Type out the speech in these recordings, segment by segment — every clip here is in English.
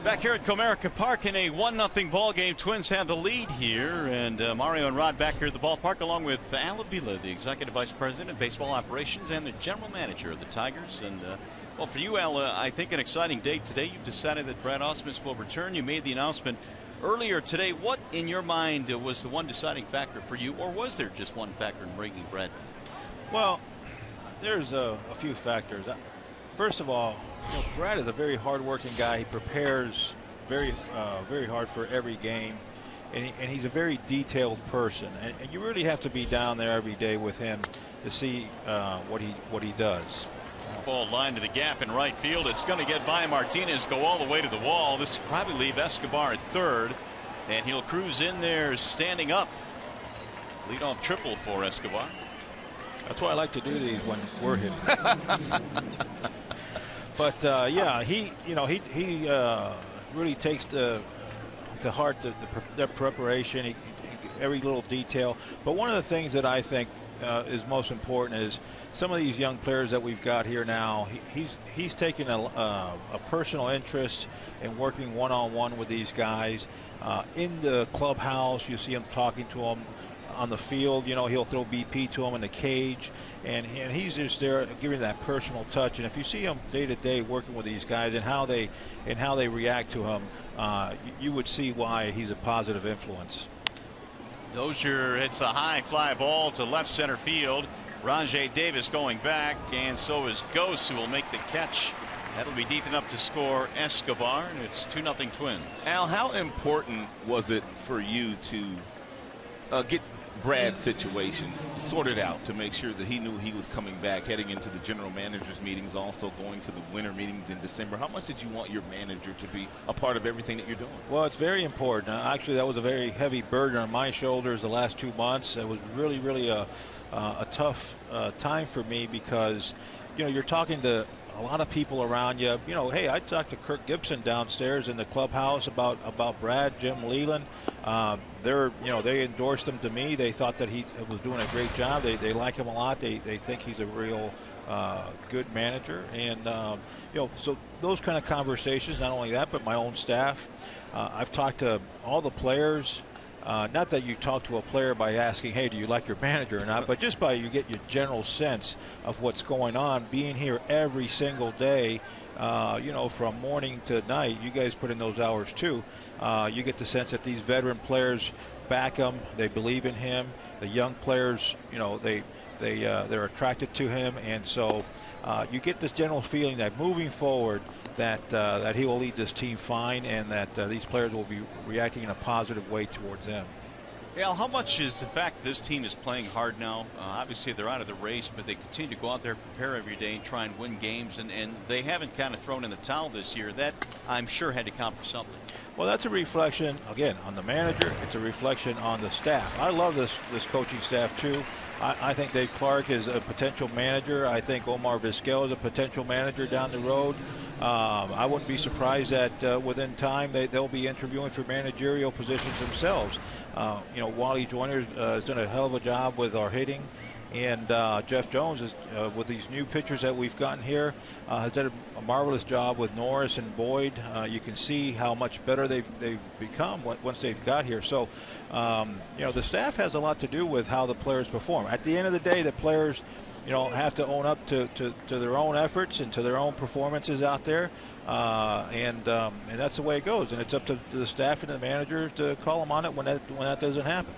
Back here at Comerica Park in a 1-0 ball game. Twins have the lead here, and Mario and Rod back here at the ballpark along with Al Avila, the Executive Vice President of Baseball Operations and the General Manager of the Tigers. And well, for you, Al, I think an exciting day today. You've decided that Brad Ausmus will return. You made the announcement earlier today. What in your mind was the one deciding factor for you, or was there just one factor in bringing Brad? Well, there's a few factors. First of all, Brad is a very hard-working guy. He prepares very hard for every game, and he's a very detailed person. And you really have to be down there every day with him to see what he does. Ball line to the gap in right field. It's going to get by Martinez, go all the way to the wall. This will probably leave Escobar at third, and he'll cruise in there standing up. Leadoff triple for Escobar. That's why I like to do these when we're hitting. But yeah, he really takes to heart the preparation, every little detail. But one of the things that I think is most important is some of these young players that we've got here now. He's taken a personal interest in working one-on-one with these guys in the clubhouse. You see him talking to them on the field. He'll throw BP to him in the cage, and he's just there giving that personal touch. And if you see him day to day working with these guys and how they react to him, you would see why he's a positive influence. Dozier hits a high fly ball to left center field. Rajay Davis going back, and so is Gose, who will make the catch. That'll be deep enough to score Escobar, and it's 2-0 Twins. Al, how important was it for you to get Brad's situation sorted out to make sure that he knew he was coming back, heading into the general manager's meetings, also going to the winter meetings in December? How much did you want your manager to be a part of everything that you're doing? Well, it's very important. Actually, that was a very heavy burden on my shoulders the last 2 months. It was really a tough time for me because, you're talking to a lot of people around you. Hey, I talked to Kirk Gibson downstairs in the clubhouse about Brad, Jim Leland. They endorsed him to me. They thought that he was doing a great job. They like him a lot. They think he's a real good manager. And so those kind of conversations. Not only that, but my own staff. I've talked to all the players. Not that you talk to a player by asking, hey, do you like your manager or not, but just by you get your general sense of what's going on. Being here every single day, from morning to night, you guys put in those hours too. You get the sense that these veteran players back him. They believe in him. The young players, they're attracted to him, and so you get this general feeling that moving forward, that he will lead this team fine, and that these players will be reacting in a positive way towards them. Al, how much is the fact that this team is playing hard now? Obviously, they're out of the race, but they continue to go out there, prepare every day, and try and win games, and they haven't kind of thrown in the towel this year. That, I'm sure, had to count for something. Well, that's a reflection, again, on the manager. It's a reflection on the staff. I love this coaching staff, too. I think Dave Clark is a potential manager. I think Omar Vizquel is a potential manager down the road. I wouldn't be surprised that within time they'll be interviewing for managerial positions themselves. Wally Joyner has done a hell of a job with our hitting, and Jeff Jones is, with these new pitchers that we've gotten here, has done a marvelous job with Norris and Boyd. You can see how much better they've become once they've got here. So, the staff has a lot to do with how the players perform. At the end of the day, the players, have to own up to their own efforts and to their own performances out there, and that's the way it goes. And it's up to the staff and the manager to call them on it when that doesn't happen.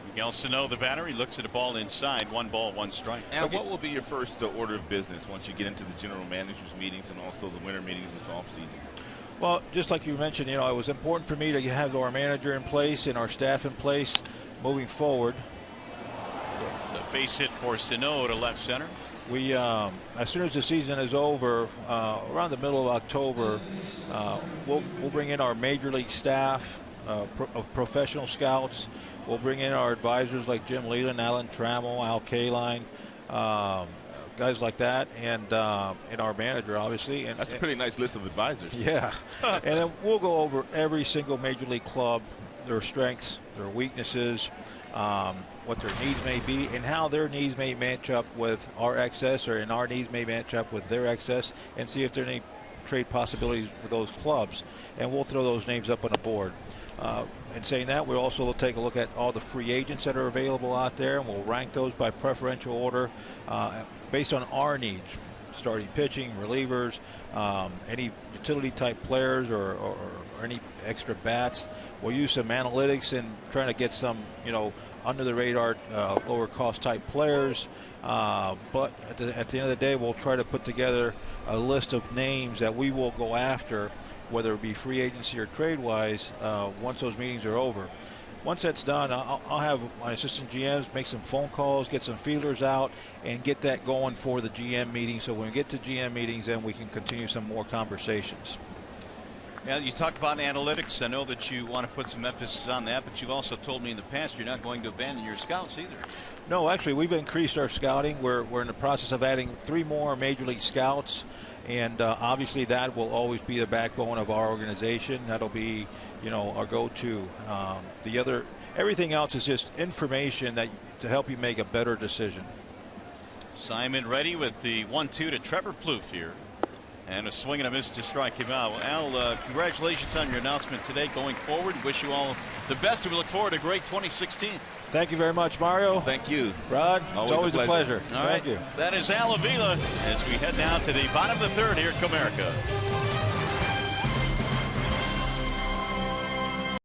Miguel Sano, the batter, he looks at a ball inside. 1 ball, 1 strike. And what will be your first order of business once you get into the general managers meetings and also the winter meetings this offseason? Well, just like you mentioned, it was important for me to have our manager in place and our staff in place moving forward. The base hit for Sano to left center. We, as soon as the season is over, around the middle of October, we'll bring in our major league staff of professional scouts. We'll bring in our advisors like Jim Leland, Alan Trammell, Al Kaline, guys like that, and our manager, obviously. And that's a pretty nice list of advisors. Yeah. And then we'll go over every single major league club, their strengths, their weaknesses, what their needs may be, and how their needs may match up with our excess, and our needs may match up with their excess, and see if there are any trade possibilities with those clubs, and we'll throw those names up on the board. In saying that, we'll also take a look at all the free agents that are available out there, and we'll rank those by preferential order based on our needs: starting pitching, relievers, any utility type players, or any extra bats. We'll use some analytics in trying to get some, under the radar, lower cost type players. But at the end of the day, we'll try to put together a list of names that we will go after, whether it be free agency or trade wise, once those meetings are over. Once that's done, I'll have my assistant GMs make some phone calls, get some feelers out, and get that going for the GM meeting. So when we get to GM meetings, then we can continue some more conversations. Yeah, you talked about analytics. I know that you want to put some emphasis on that, but you've also told me in the past you're not going to abandon your scouts either. No, actually, we've increased our scouting. We're in the process of adding 3 more major league scouts, and obviously that will always be the backbone of our organization. That'll be, our go-to. Everything else is just information to help you make a better decision. Simon ready with the 1-2 to Trevor Plouffe here. And a swing and a miss to strike him out. Al, congratulations on your announcement today. Going forward, wish you all the best, and we look forward to a great 2016. Thank you very much, Mario. Thank you, Rod. Always a pleasure. All right. Thank you. That is Al Avila as we head now to the bottom of the third here at Comerica.